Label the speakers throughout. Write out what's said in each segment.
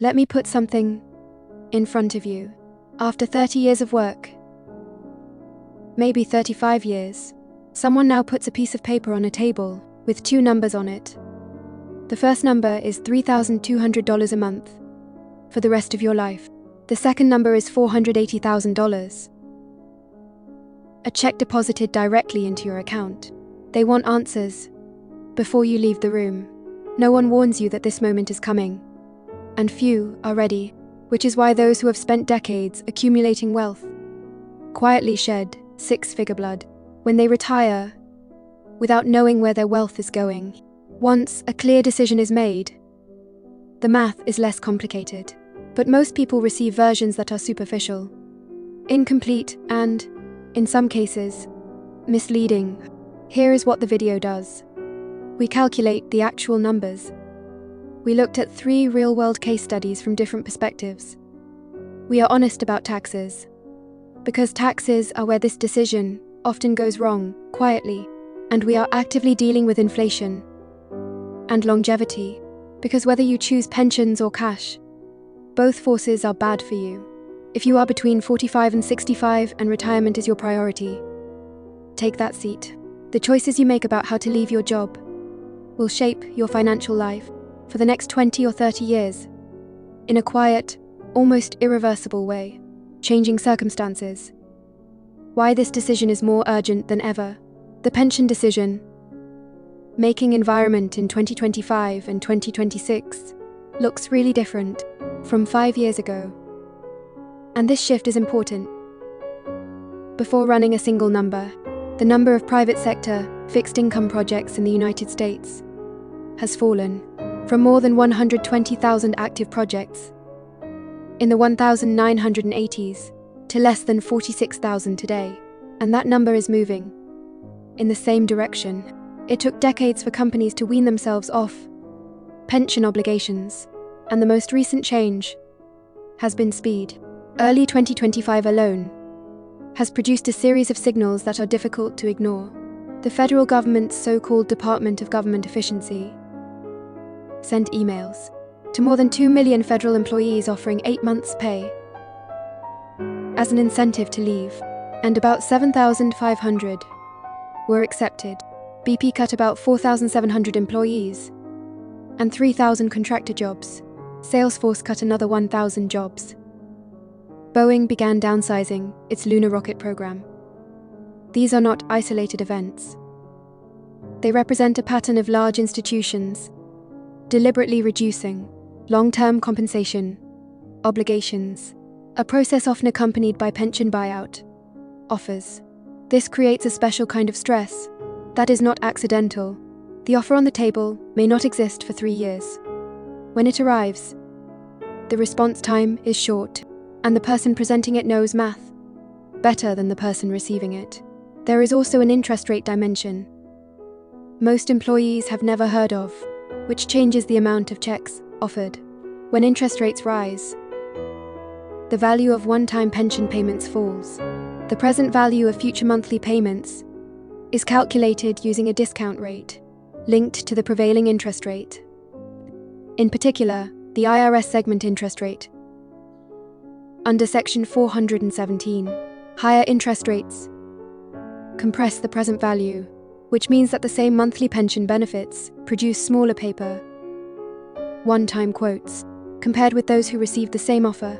Speaker 1: Let me put something in front of you. After 30 years of work, maybe 35 years, someone now puts a piece of paper on a table with 2 numbers on it. The first number is $3,200 a month for the rest of your life. The second number is $480,000. A check deposited directly into your account. They want answers before you leave the room. No one warns you that this moment is coming, and few are ready, which is why those who have spent decades accumulating wealth quietly shed 6-figure blood when they retire without knowing where their wealth is going. Once a clear decision is made, the math is less complicated. But most people receive versions that are superficial, incomplete, and, in some cases, misleading. Here is what the video does. We calculate the actual numbers. We looked at 3 real-world case studies from different perspectives. We are honest about taxes, because taxes are where this decision often goes wrong, quietly, and we are actively dealing with inflation and longevity, because whether you choose pensions or cash, both forces are bad for you. If you are between 45 and 65 and retirement is your priority, take that seat. The choices you make about how to leave your job will shape your financial life for the next 20 or 30 years in a quiet, almost irreversible way. Changing circumstances. Why this decision is more urgent than ever. The pension decision making environment in 2025 and 2026 looks really different from 5 years ago. And this shift is important. Before running a single number, the number of private sector fixed income projects in the United States has fallen from more than 120,000 active projects in the 1980s to less than 46,000 today. And that number is moving in the same direction. It took decades for companies to wean themselves off pension obligations, and the most recent change has been speed. Early 2025 alone has produced a series of signals that are difficult to ignore. The federal government's so-called Department of Government Efficiency sent emails to more than 2 million federal employees offering 8 months' pay as an incentive to leave, and about 7,500 were accepted. BP cut about 4,700 employees and 3,000 contractor jobs. Salesforce cut another 1,000 jobs. Boeing began downsizing its lunar rocket program. These are not isolated events. They represent a pattern of large institutions deliberately reducing long-term compensation obligations, a process often accompanied by pension buyout offers. This creates a special kind of stress that is not accidental. The offer on the table may not exist for 3 years. When it arrives, the response time is short, and the person presenting it knows math better than the person receiving it. There is also an interest rate dimension most employees have never heard of, which changes the amount of checks offered. When interest rates rise, the value of one-time pension payments falls. The present value of future monthly payments is calculated using a discount rate linked to the prevailing interest rate. In particular, the IRS segment interest rate. Under Section 417, higher interest rates compress the present value, which means that the same monthly pension benefits produce smaller paper one-time quotes compared with those who received the same offer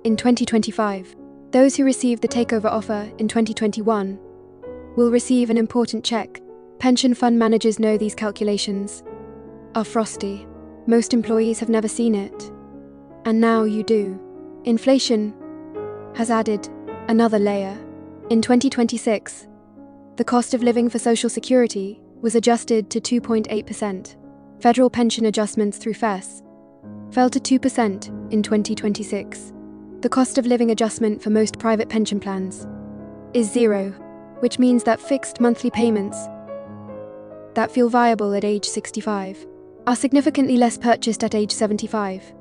Speaker 1: in 2025. Those who received the takeover offer in 2021 will receive an important check. Pension fund managers know these calculations are frosty. Most employees have never seen it, and now you do. Inflation has added another layer. In 2026, the cost of living for Social Security was adjusted to 2.8%. Federal pension adjustments through FES fell to 2% in 2026. The cost of living adjustment for most private pension plans is 0, which means that fixed monthly payments that feel viable at age 65 are significantly less purchased at age 75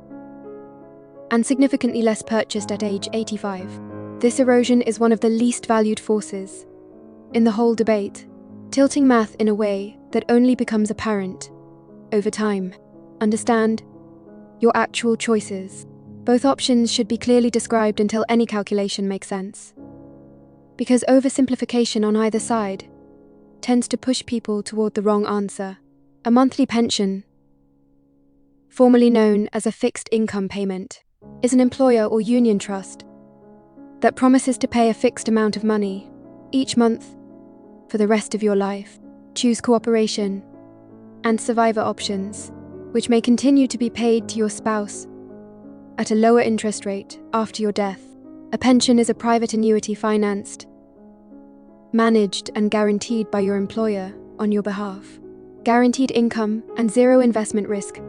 Speaker 1: and significantly less purchased at age 85. This erosion is one of the least valued forces in the whole debate, tilting math in a way that only becomes apparent over time. Understand, your actual choices. Both options should be clearly described until any calculation makes sense. Because oversimplification on either side tends to push people toward the wrong answer. A monthly pension, formerly known as a fixed income payment, is an employer or union trust that promises to pay a fixed amount of money each month for the rest of your life. Choose cooperation and survivor options, which may continue to be paid to your spouse at a lower interest rate after your death. A pension is a private annuity financed, managed, and guaranteed by your employer on your behalf. Guaranteed income and zero investment risk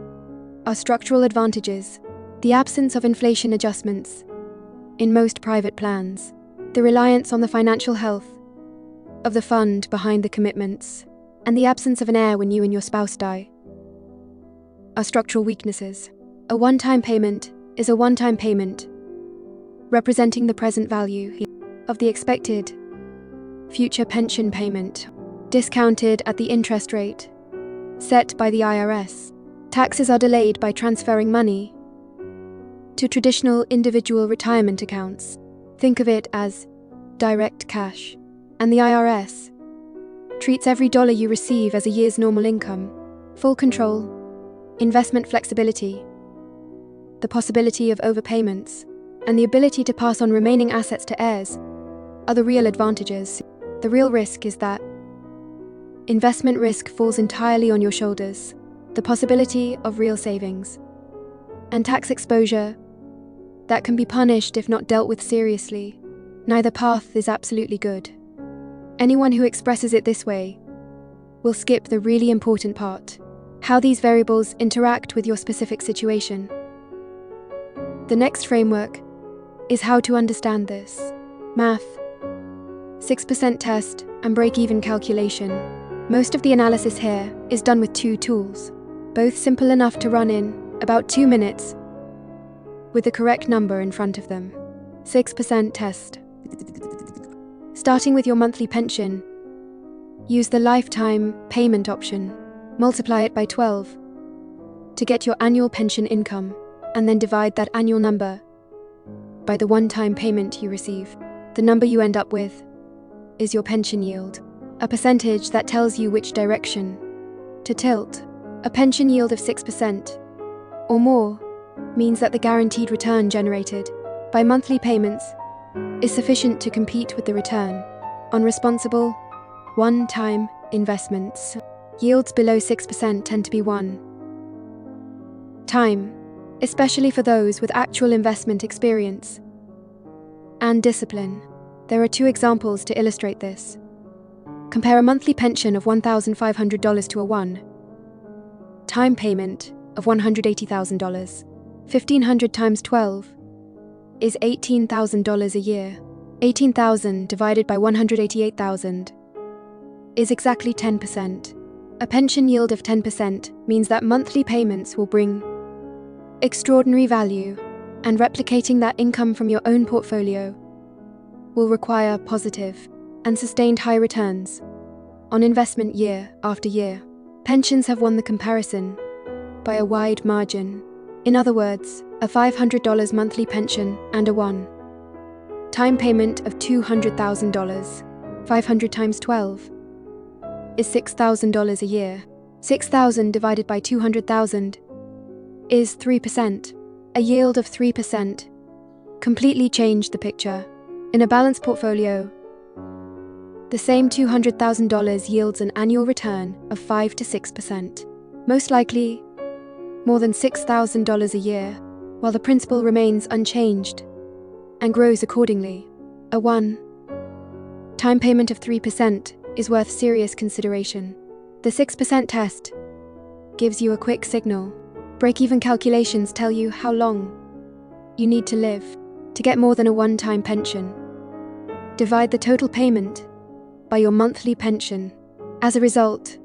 Speaker 1: are structural advantages. The absence of inflation adjustments in most private plans, the reliance on the financial health of the fund behind the commitments, and the absence of an heir when you and your spouse die are structural weaknesses. A one-time payment is a one-time payment representing the present value of the expected future pension payment, discounted at the interest rate set by the IRS. Taxes are delayed by transferring money to traditional individual retirement accounts. Think of it as direct cash. And the IRS treats every dollar you receive as a year's normal income. Full control, investment flexibility, the possibility of overpayments, and the ability to pass on remaining assets to heirs are the real advantages. The real risk is that investment risk falls entirely on your shoulders, the possibility of real savings, and tax exposure that can be punished if not dealt with seriously. Neither path is absolutely good. Anyone who expresses it this way will skip the really important part: how these variables interact with your specific situation. The next framework is how to understand this. Math, 6% test, and break-even calculation. Most of the analysis here is done with two tools, both simple enough to run in about 2 minutes with the correct number in front of them. 6% test. Starting with your monthly pension, use the lifetime payment option. Multiply it by 12 to get your annual pension income, and then divide that annual number by the one-time payment you receive. The number you end up with is your pension yield, a percentage that tells you which direction to tilt. A pension yield of 6% or more means that the guaranteed return generated by monthly payments is sufficient to compete with the return on responsible, one-time investments. Yields below 6% tend to be one-time, especially for those with actual investment experience and discipline. There are 2 examples to illustrate this. Compare a monthly pension of $1,500 to a one-time payment of $180,000. 1,500 times 12 is $18,000 a year. 18,000 divided by 188,000 is exactly 10%. A pension yield of 10% means that monthly payments will bring extraordinary value, and replicating that income from your own portfolio will require positive and sustained high returns on investment year after year. Pensions have won the comparison by a wide margin. In other words, a $500 monthly pension and a one-time payment of $200,000, 500 times 12, is $6,000 a year. 6,000 divided by 200,000 is 3%. A yield of 3% completely changed the picture. In a balanced portfolio, the same $200,000 yields an annual return of 5 to 6%. Most likely, more than $6,000 a year, while the principal remains unchanged and grows accordingly. A one-time payment of 3% is worth serious consideration. The 6% test gives you a quick signal. Break-even calculations tell you how long you need to live to get more than a one-time pension. Divide the total payment by your monthly pension. As a result,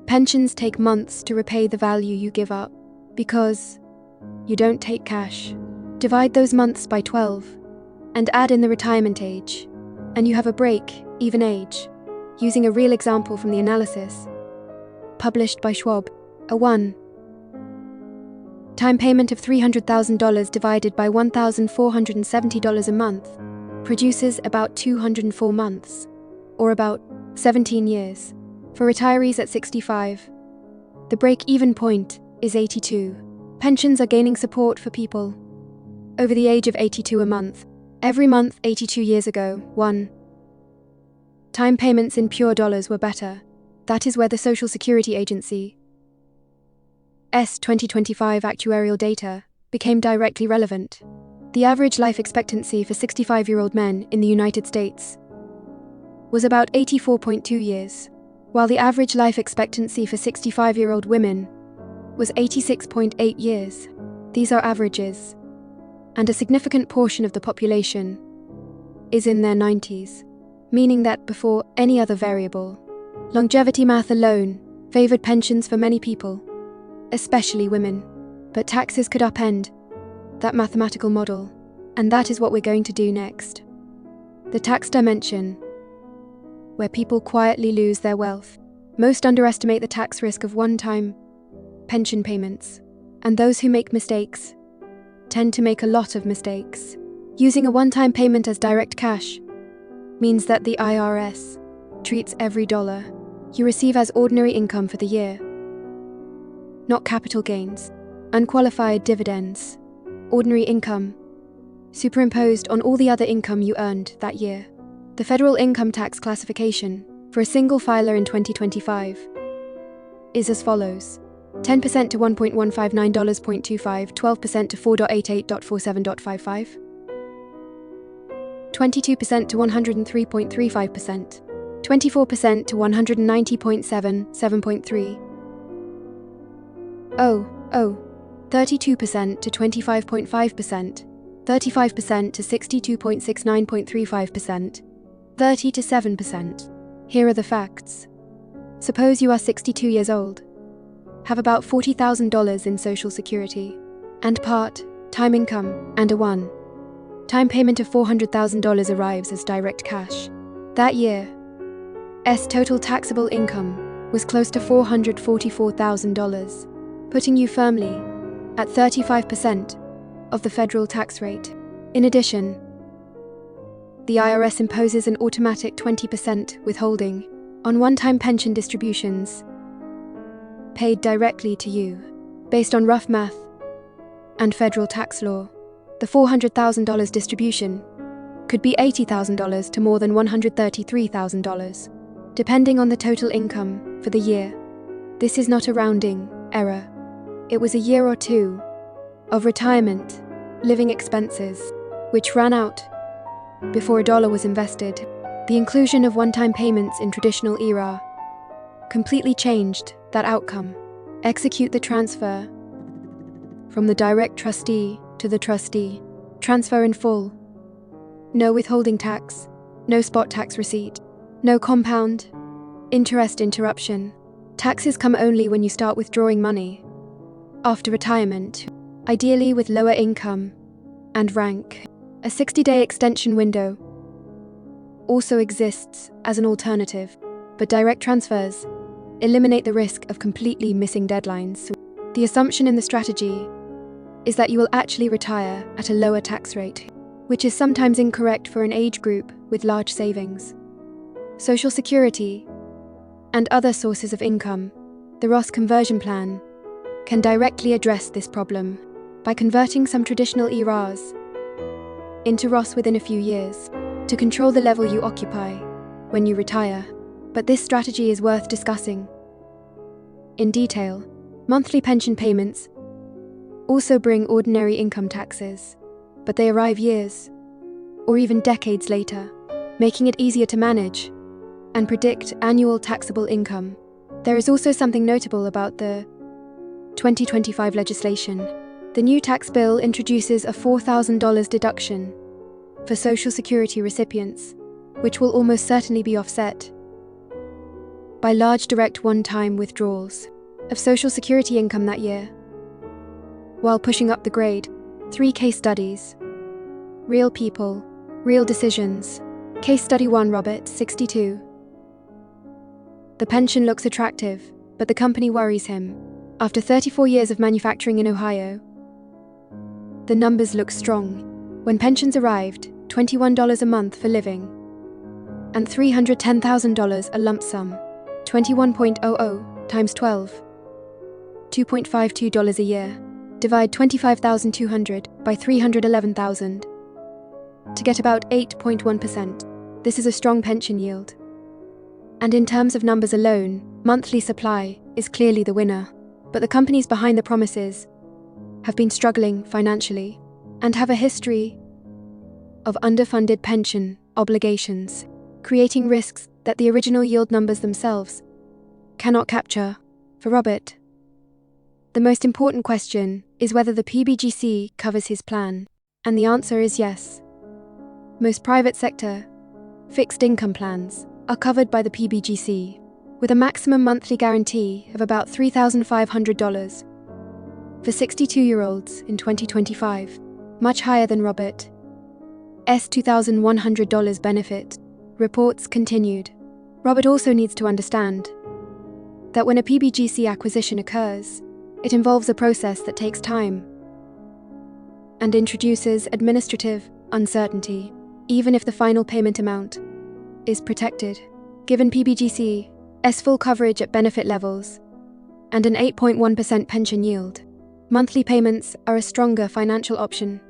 Speaker 1: pensions take months to repay the value you give up because you don't take cash. Divide those months by 12 and add in the retirement age, and you have a break-even age. Using a real example from the analysis published by Schwab, a one-time Time payment of $300,000 divided by $1,470 a month produces about 204 months, or about 17 years, for retirees at 65. The break-even point is 82. Pensions are gaining support for people over the age of 82 a month. Every month 82 years ago, 1. Time payments in pure dollars were better. That is where the Social Security Agency's 2025 actuarial data became directly relevant. The average life expectancy for 65-year-old men in the United States was about 84.2 years, while the average life expectancy for 65-year-old women was 86.8 years. These are averages, and a significant portion of the population is in their 90s, meaning that before any other variable, longevity math alone favored pensions for many people, especially women. But taxes could upend that mathematical model, and that is what we're going to do next. The tax dimension, where people quietly lose their wealth. Most underestimate the tax risk of one-time pension payments, and those who make mistakes tend to make a lot of mistakes. Using a one-time payment as direct cash means that the IRS treats every dollar you receive as ordinary income for the year, not capital gains, unqualified dividends, ordinary income, superimposed on all the other income you earned that year. The federal income tax classification for a single filer in 2025 is as follows: 10% to $1.159.25, 12% to $4.88.47.55, 22% to 103.35%, 24% to 190.77.3, 32% to 25.5%, 35% to 62.69.35%, 30 to 7%. Here are the facts. Suppose you are 62 years old, have about $40,000 in Social Security, and part-time income, and a one-time payment of $400,000 arrives as direct cash. That year's total taxable income was close to $444,000, putting you firmly at 35% of the federal tax rate. In addition, the IRS imposes an automatic 20% withholding on one-time pension distributions paid directly to you. Based on rough math and federal tax law, the $400,000 distribution could be $80,000 to more than $133,000, depending on the total income for the year. This is not a rounding error. It was a year or two of retirement living expenses, which ran out before a dollar was invested. The inclusion of one-time payments in traditional era completely changed that outcome. Execute the transfer from the direct trustee to the trustee. Transfer in full. No withholding tax, no spot tax receipt, no compound interest interruption. Taxes come only when you start withdrawing money after retirement, ideally with lower income and rank. A 60-day extension window also exists as an alternative, but direct transfers eliminate the risk of completely missing deadlines. The assumption in the strategy is that you will actually retire at a lower tax rate, which is sometimes incorrect for an age group with large savings. Social Security and other sources of income, the Roth conversion plan, can directly address this problem by converting some traditional ERAs into Roths within a few years to control the level you occupy when you retire. But this strategy is worth discussing in detail. Monthly pension payments also bring ordinary income taxes, but they arrive years or even decades later, making it easier to manage and predict annual taxable income. There is also something notable about the 2025 legislation. The new tax bill introduces a $4,000 deduction for Social Security recipients, which will almost certainly be offset by large direct one-time withdrawals of Social Security income that year. While pushing up the grade, 3 case studies. Real people, real decisions. Case study 1, Robert, 62. The pension looks attractive, but the company worries him. After 34 years of manufacturing in Ohio, the numbers look strong. When pensions arrived, $21 a month for living, and $310,000 a lump sum, 21.00 times 12, $2.52 a year. Divide 25,200 by 311,000 to get about 8.1%. This is a strong pension yield. And in terms of numbers alone, monthly supply is clearly the winner. But the companies behind the promises have been struggling financially and have a history of underfunded pension obligations, creating risks that the original yield numbers themselves cannot capture. For Robert, the most important question is whether the PBGC covers his plan, and the answer is yes. Most private sector fixed income plans are covered by the PBGC, with a maximum monthly guarantee of about $3,500 for 62-year-olds in 2025, much higher than Robert's $2,100 benefit. Reports continued. Robert also needs to understand that when a PBGC acquisition occurs, it involves a process that takes time and introduces administrative uncertainty, even if the final payment amount is protected. Given PBGC's full coverage at benefit levels and an 8.1% pension yield, monthly payments are a stronger financial option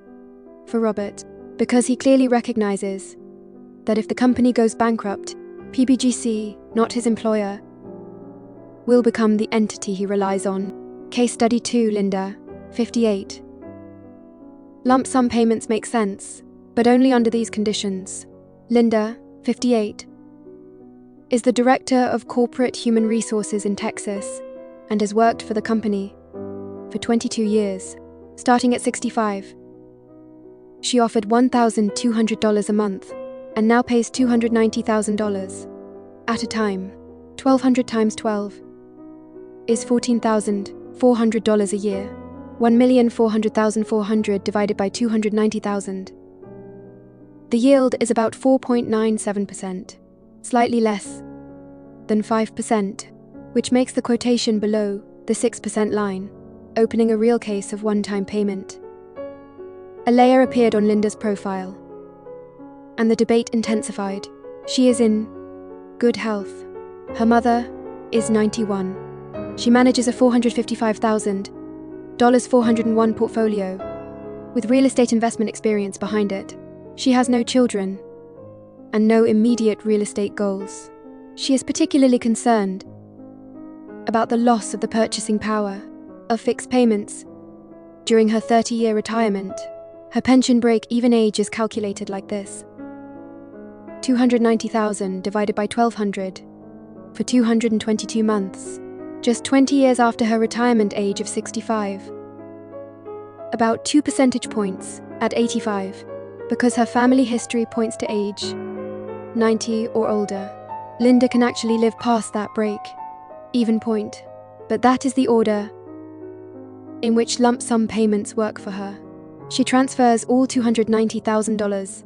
Speaker 1: for Robert, because he clearly recognizes that if the company goes bankrupt, PBGC, not his employer, will become the entity he relies on. Case Study 2. Linda, 58. Lump sum payments make sense, but only under these conditions. Linda, 58, is the Director of Corporate Human Resources in Texas and has worked for the company for 22 years, starting at 65. She offered $1,200 a month and now pays $290,000 at a time. 1,200 times 12 is $14,400 a year. 1,400,400 divided by 290,000. The yield is about 4.97%, slightly less than 5%, which makes the quotation below the 6% line, opening a real case of one-time payment. A layer appeared on Linda's profile, and the debate intensified. She is in good health. Her mother is 91. She manages a $455,000 401 portfolio with real estate investment experience behind it. She has no children and no immediate real estate goals. She is particularly concerned about the loss of the purchasing power of fixed payments during her 30-year retirement. Her pension break-even age is calculated like this: 290,000 divided by 1,200 for 222 months, just 20 years after her retirement age of 65. About 2 percentage points at 85, because her family history points to age 90 or older. Linda can actually live past that break-even point, but that is the order in which lump sum payments work for her. She transfers all $290,000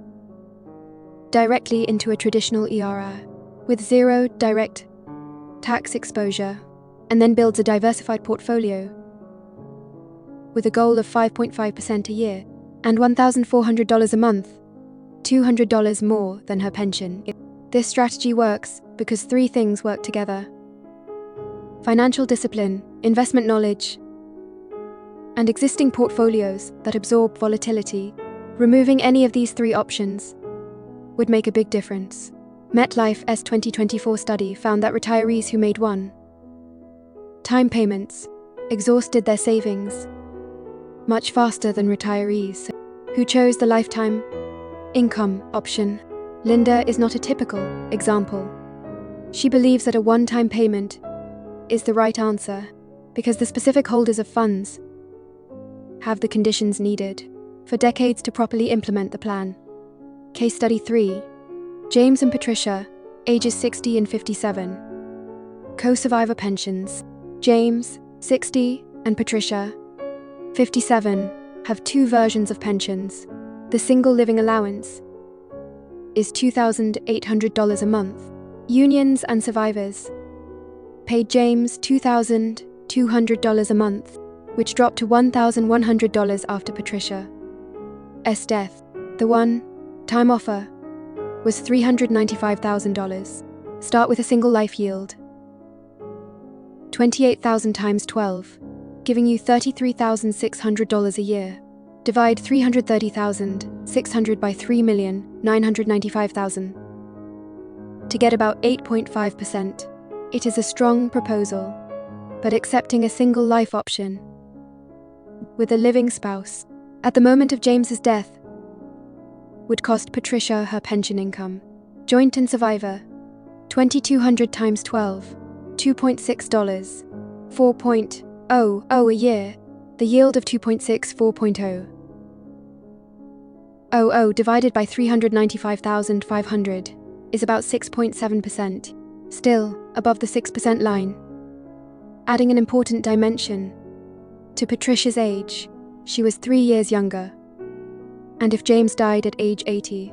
Speaker 1: directly into a traditional IRA with zero direct tax exposure, and then builds a diversified portfolio with a goal of 5.5% a year and $1,400 a month, $200 more than her pension. This strategy works because three things work together: financial discipline, investment knowledge, and existing portfolios that absorb volatility. Removing any of these three options would make a big difference. MetLife's 2024 study found that retirees who made one-time payments exhausted their savings much faster than retirees who chose the lifetime income option. Linda is not a typical example. She believes that a one-time payment is the right answer because the specific holders of funds have the conditions needed for decades to properly implement the plan. Case Study 3. James and Patricia, ages 60 and 57. Co-survivor pensions. James, 60, and Patricia, 57, have two versions of pensions. The single living allowance is $2,800 a month. Unions and survivors paid James $2,000 $200 a month, which dropped to $1,100 after Patricia's death. The one-time offer was $395,000. Start with a single life yield. 28,000 times 12, giving you $33,600 a year. Divide 330,600 by 3,995,000 to get about 8.5%. It is a strong proposal, but accepting a single life option with a living spouse at the moment of James's death would cost Patricia her pension income. Joint and survivor, 2,200 times 12, $2.6, 4.00 a year, the yield of 2.6, 4.000 divided by 395,500 is about 6.7%, still above the 6% line. Adding an important dimension to Patricia's age, she was 3 years younger. And if James died at age 80,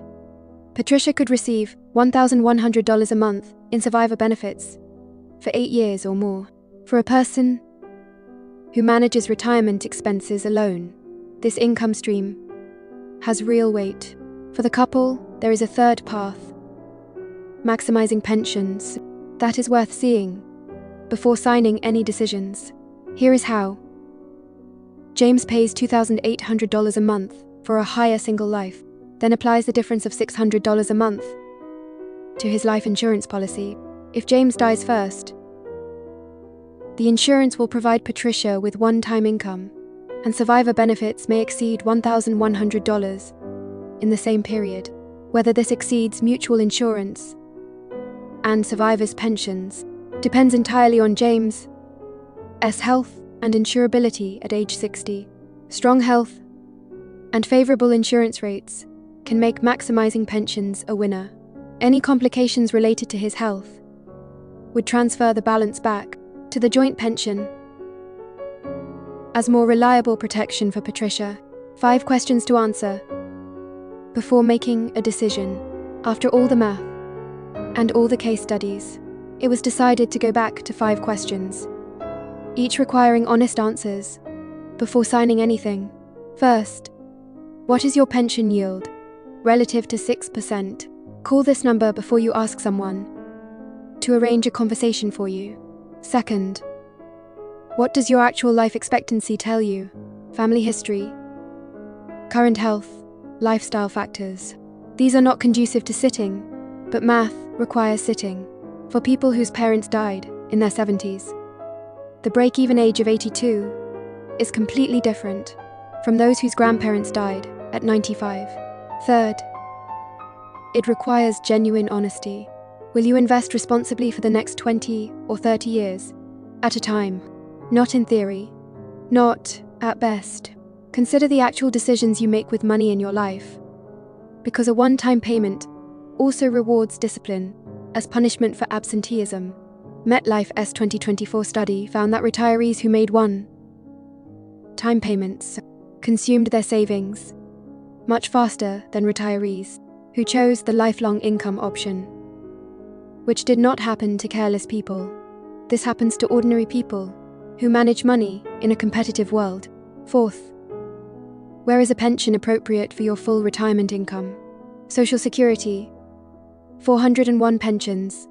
Speaker 1: Patricia could receive $1,100 a month in survivor benefits for 8 years or more. For a person who manages retirement expenses alone, this income stream has real weight. For the couple, there is a third path: maximizing pensions. That is worth seeing before signing any decisions. Here is how. James pays $2,800 a month for a higher single life, then applies the difference of $600 a month to his life insurance policy. If James dies first, the insurance will provide Patricia with one-time income, and survivor benefits may exceed $1,100 in the same period. Whether this exceeds mutual insurance and survivors' pensions depends entirely on James's health and insurability at age 60. Strong health and favorable insurance rates can make maximizing pensions a winner. Any complications related to his health would transfer the balance back to the joint pension as more reliable protection for Patricia. 5 questions to answer before making a decision. After all the math and all the case studies, it was decided to go back to 5 questions, each requiring honest answers before signing anything. First, what is your pension yield relative to 6%? Call this number before you ask someone to arrange a conversation for you. Second, what does your actual life expectancy tell you? Family history, current health, lifestyle factors. These are not conducive to sitting, but math requires sitting. For people whose parents died in their 70s, the break-even age of 82 is completely different from those whose grandparents died at 95. Third, it requires genuine honesty. Will you invest responsibly for the next 20 or 30 years at a time? Not in theory, not at best. Consider the actual decisions you make with money in your life, because a one-time payment also rewards discipline as punishment for absenteeism. MetLife's 2024 study found that retirees who made one-time payments consumed their savings much faster than retirees who chose the lifelong income option, which did not happen to careless people. This happens to ordinary people who manage money in a competitive world. Fourth, where is a pension appropriate for your full retirement income? Social Security, 401 pensions,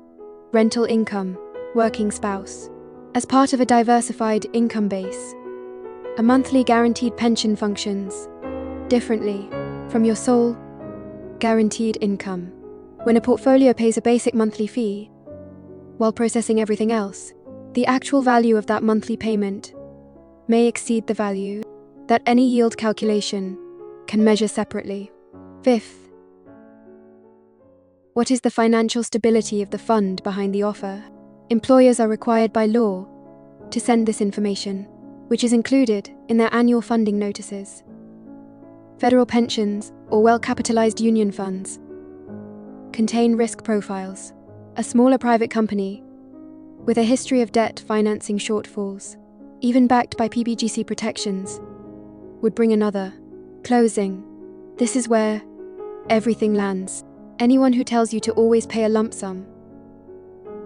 Speaker 1: rental income, working spouse. As part of a diversified income base, a monthly guaranteed pension functions differently from your sole guaranteed income. When a portfolio pays a basic monthly fee while processing everything else, the actual value of that monthly payment may exceed the value that any yield calculation can measure separately. Fifth, what is the financial stability of the fund behind the offer? Employers are required by law to send this information, which is included in their annual funding notices. Federal pensions or well-capitalized union funds contain risk profiles. A smaller private company with a history of debt financing shortfalls, even backed by PBGC protections, would bring another. Closing. This is where everything lands. Anyone who tells you to always pay a lump sum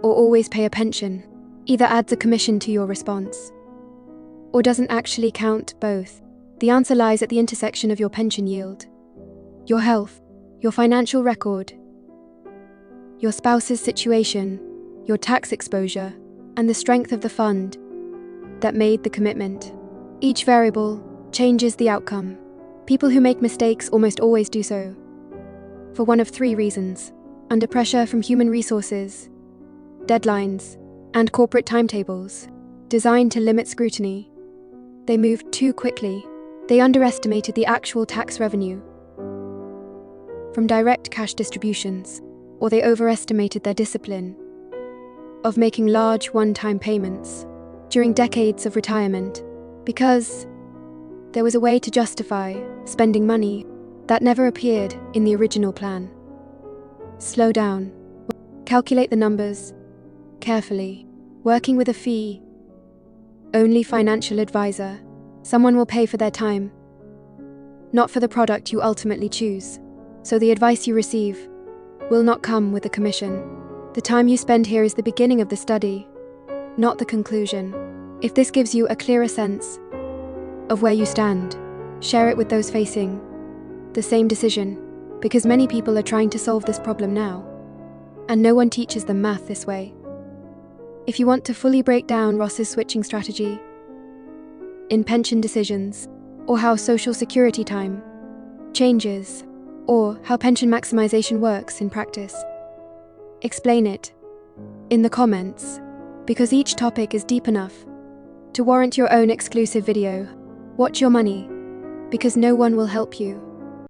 Speaker 1: or always pay a pension either adds a commission to your response or doesn't actually count both? The answer lies at the intersection of your pension yield, your health, your financial record, your spouse's situation, your tax exposure, and the strength of the fund that made the commitment. Each variable changes the outcome. People who make mistakes almost always do so for one of three reasons: under pressure from human resources, deadlines, and corporate timetables designed to limit scrutiny. They moved too quickly. They underestimated the actual tax revenue from direct cash distributions, or they overestimated their discipline of making large one-time payments during decades of retirement, because there was a way to justify spending money that never appeared in the original plan. Slow down. Calculate the numbers carefully. Working with a fee-only financial advisor, someone will pay for their time, not for the product you ultimately choose. So the advice you receive will not come with a commission. The time you spend here is the beginning of the study, not the conclusion. If this gives you a clearer sense of where you stand, share it with those facing the same decision, because many people are trying to solve this problem now, and no one teaches them math this way. If you want to fully break down Ross's switching strategy in pension decisions, or how Social Security time changes, or how pension maximization works in practice, explain it in the comments, because each topic is deep enough to warrant your own exclusive video. Watch your money, because no one will help you.